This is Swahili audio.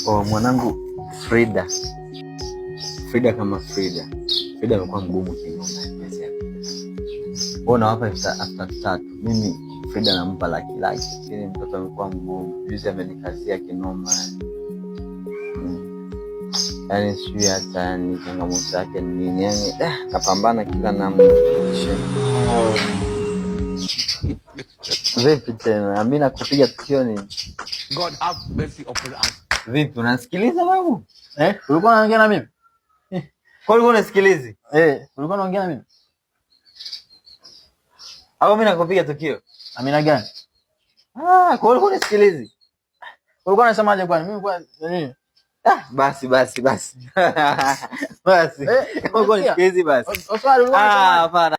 Oh, mwanangu Frida. Frida kama Frida. Frida amekuwa mgumu kinoma pesa yake. Wewe unawapa after 3. Mimi Frida nampa laki. Lakini mtoto amekuwa mgumu. Juzi amenikazia kinoma. Yaani sijui hata ni changamoto yake ni nini. Yaani napambana kila namna. Vipi tena? Mimi nakupiga tukio nini? God have mercy upon us. Vipi unasikiliza babu? Ulikuwa unaongea na mimi? Kwa hiyo unasikilizi? Ulikuwa unaongea na mimi? Au mimi nakupiga tukio? Amina gani? Kwa hiyo unasikilizi? Ulikuwa unasemaje kwani? Mimi kwa nini? Basi. Basi. Ulikuwa unasikilizi basi. Hapana.